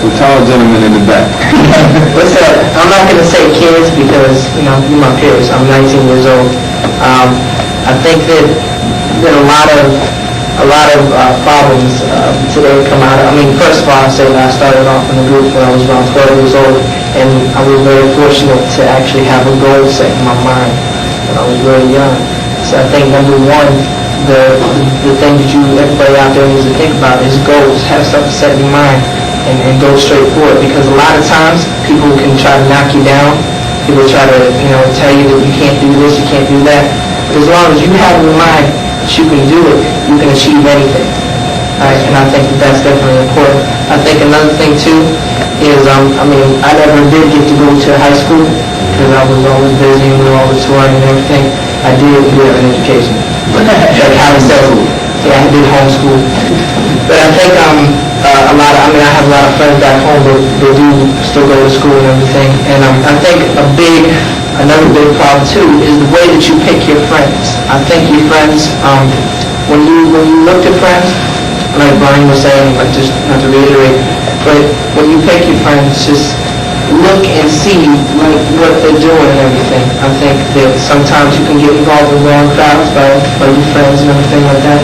The tall gentleman in the back. What's up? I'm not going to say kids because, you're my peers. I'm 19 years old. I think that a lot of problems today come out of, first of all, I say that I started off in the group when I was around 12 years old, and I was very fortunate to actually have a goal set in my mind when I was really young. So I think, number one, the thing that everybody out there needs to think about is goals. Have something set in your mind and go straight for it, because a lot of times people can try to knock you down. People try to, tell you that you can't do this, you can't do that. But as long as you have in your mind that you can do it, you can achieve anything. Right? And I think that's definitely important. I think another thing too is, I never did get to go to high school because I was always busy with all the touring and everything. I did have an education. Like how to sell food. Yeah, I did homeschool. But I think I have a lot of friends back home that they do still go to school and everything. And I think another big problem too is the way that you pick your friends. I think your friends, when you look at friends, like Brian was saying, like just not to reiterate, but when you pick your friends, just look and see like what they're doing and everything. I think that sometimes you can get involved in wrong crowds by your friends and everything like that.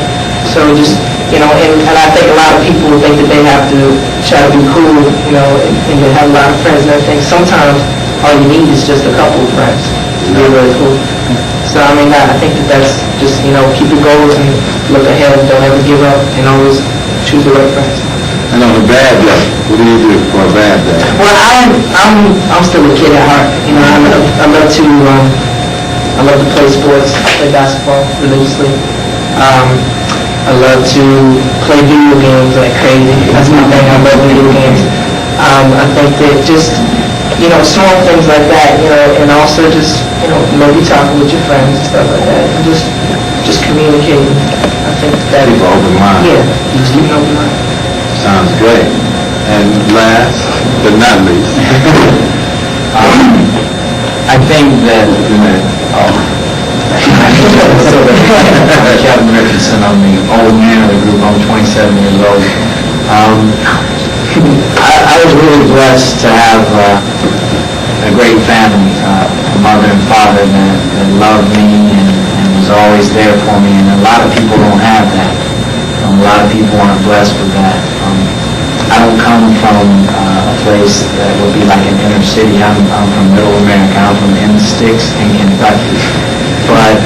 So just, and I think a lot of people think that they have to try to be cool, and they have a lot of friends and everything. Sometimes all you need is just a couple of friends to be really cool. So I think that's just, keep your goals and look ahead. Don't ever give up, and always choose the right friends. And on a bad day, what do you do for a bad day? Well, I'm still a kid at heart. I love to play sports, play basketball religiously. I love to play video games like crazy. That's my thing. I love video games. I think that just, small things like that, and also just, maybe talking with your friends and stuff like that, and just communicating. I think that... Keep an open mind. Yeah, just keep an open mind. Sounds great. And last but not least, I think that Captain Richardson, I'm the old man of the group. I'm 27 years old. I was really blessed to have a great family, a mother and father that loved me and was always there for me. And a lot of people don't have that. A lot of people aren't blessed with that. I don't come from a place that would be like an inner city. I'm from Middle America. I'm from in the sticks in Kentucky. But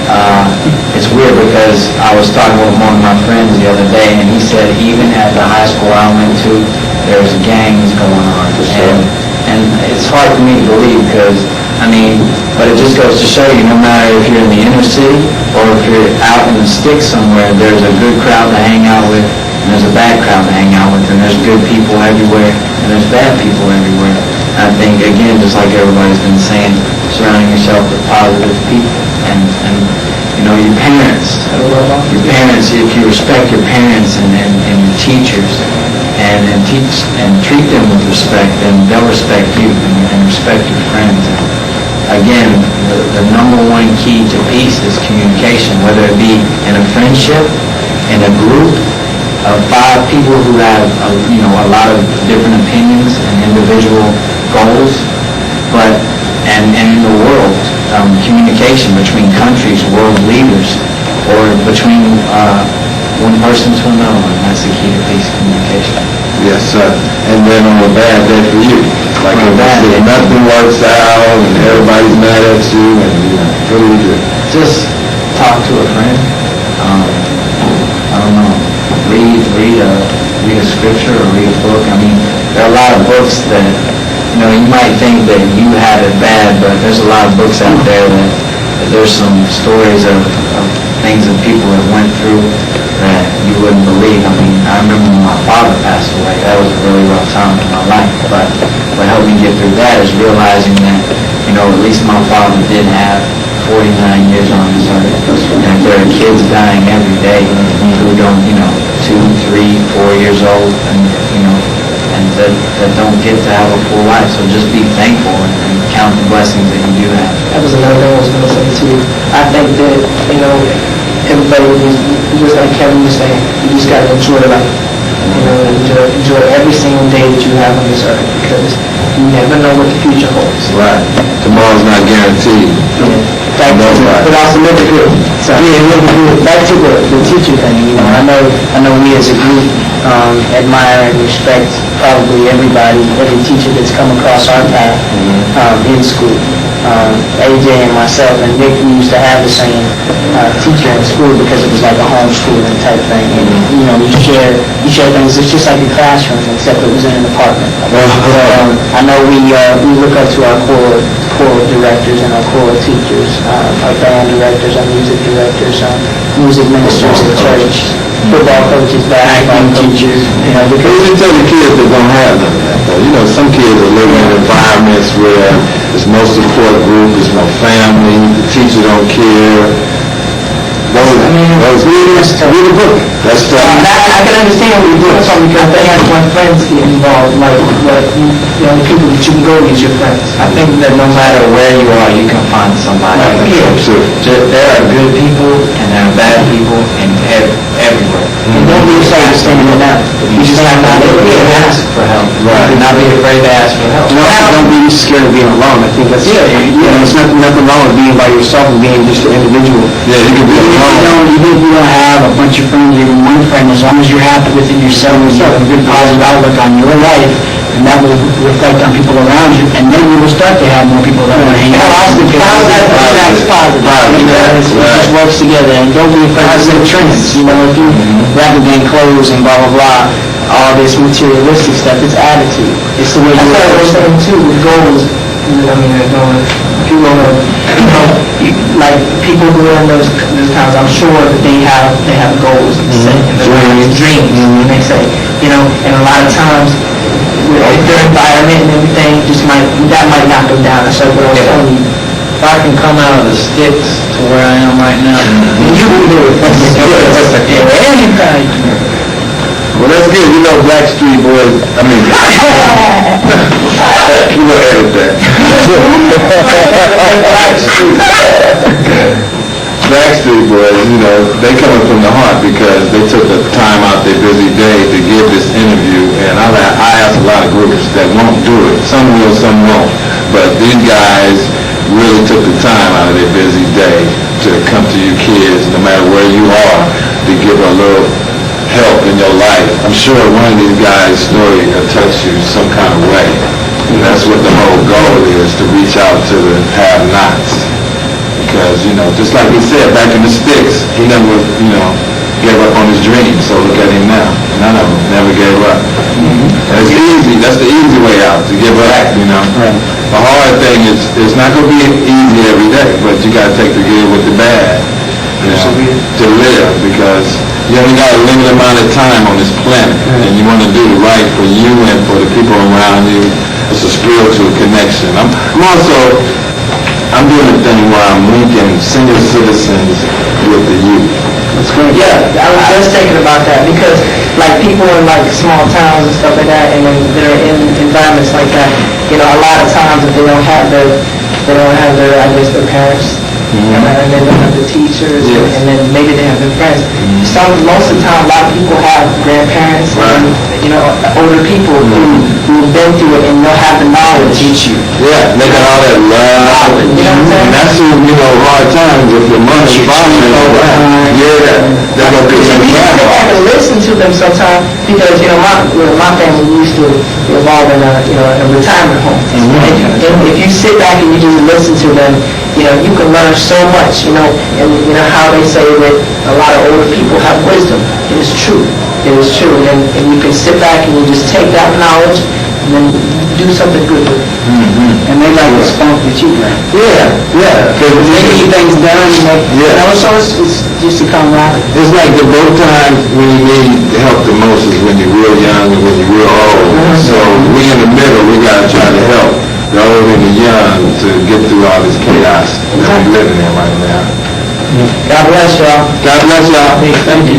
it's weird because I was talking with one of my friends the other day, and he said even at the high school I went to, there's gangs going on. And it's hard for me to believe because, but it just goes to show you, no matter if you're in the inner city or if you're out in the sticks somewhere, there's a good crowd to hang out with, and there's a bad crowd to hang out with, and there's good people everywhere, and there's bad people everywhere. I think, again, just like everybody's been saying, surrounding yourself with positive people, and your parents, if you respect your parents and your teachers, and treat them with respect, then they'll respect you and respect your friends. Again, the number one key to peace is communication, whether it be in a friendship, in a group of 5 people who have a lot of different opinions and individual goals, and in the world, communication between countries, world leaders, or between one person to another one. That's the key to peace, communication. yes, sir. And then on a bad day for you, like if nothing works out and everybody's mad at you, and what do you do? Just talk to a friend. I don't know. Read a scripture or read a book. There are a lot of books that you might think that you had it bad, but there's a lot of books out there that there's some stories of things that people have went through that you wouldn't believe. I remember when my father passed away. That was a really rough time in my life. But what helped me get through that is realizing that, at least my father did have 49 years on this earth. And there are kids dying every day who don't, 2, 3, 4 years old, and that don't get to have a full life. So just be thankful and count the blessings that you do have. That was another thing I was going to say too. I think that, everybody, just like Kevin was saying, you just got to enjoy life. Enjoy every single day that you have on this earth, because you never know what the future holds. Right. Tomorrow's not guaranteed. But also live it good. So back to the teacher thing. I know we as a group admire and respect probably everybody, every teacher that's come across our path in school. AJ and myself and Nick, we used to have the same teacher in school because it was like a homeschooling type thing. And you share things. It's just like a classroom, except it was in an apartment. I know we look up to our core directors and our core teachers, our band directors, our music directors, music ministers at church, football coaches, basketball teachers. Because you tell the kids that don't have none of that, though. Some kids are living in environments where there's no support group, there's no family, the teacher don't care. Read a book. That's tough. I can understand what you're doing, because they have when friends get involved, like the people that you can go with your friends. I think that no matter where you are, you can find somebody. There are good people and there are bad people everywhere. And don't be afraid of standing it out. You just have to ask for help. Right. Not be afraid to ask for help. Don't be scared of being alone. I think that's there's nothing wrong with being by yourself and being just an individual. Yeah, you can be alone. Even if you don't have a bunch of friends, even one friend, as long as you're happy within yourself and you have a good positive outlook on your life, and that will reflect on people around you, and then you will start to have more people that want to hang out. That's positive. It just works together, and don't be afraid of the trends. If you rather than clothes and blah blah blah, all this materialistic stuff, it's attitude. It's the way you. That's what I was saying too. With goals, if you want to, like people who are in those towns, I'm sure that they have goals and dreams, and they say, and a lot of times with their environment and everything, that might knock them down. So what I was telling you, If I can come out of the sticks to where I am right now, you can do it. Well, that's good. Backstreet Boys, you will edit that. Backstreet Boys, they coming from the heart because they took the time out their busy day to give this interview, and I asked a lot of groups that won't do it. Some will, some won't. But these guys really took the time out of their busy day to come to you kids, no matter where you are, to give a little help in your life. I'm sure one of these guys' story will touch you some kind of way. And that's what the whole goal is, to reach out to the have-nots. Because, just like he said, back in the sticks, he never, gave up on his dreams. So look at him now. None of them never gave up. And it's easy. That's the easy way out, to give up, Right. The hard thing is, it's not going to be easy every day, but you got to take the good with the bad, to live, because you only got a limited amount of time on this planet, and you want to do the right for you and for the people around you. It's a spiritual connection. I'm doing a thing where I'm linking senior citizens with the youth. That's great. Yeah, I was just thinking about that, because like people in like small towns and stuff like that, and then they're in environments like that, a lot of times if they don't have their I guess their parents, and they don't have the teachers, and then maybe they have their friends. Most of the time, a lot of people have grandparents and older people who've been through it, and they'll have the knowledge to teach you. Yeah, they got all that love. And that's hard times if your mother's father is around. They're going to be some We have to listen to them sometimes, because my family used to involve in a retirement home. And if you sit back and you just listen to them, you can learn so much. And how they say that a lot of older people have wisdom. It is true. It is true. And you can sit back and you just take that knowledge and then do something good with it. And they like to spunk with you, right? Yeah. Because they get things done. So it's just a camaraderie. It's like the both times when you need help the most is when you're real young and when you're real old. So we in the middle, we got to try to help the old and the young to get through all this chaos that we're living in right now. God bless y'all. God bless y'all. Thank you.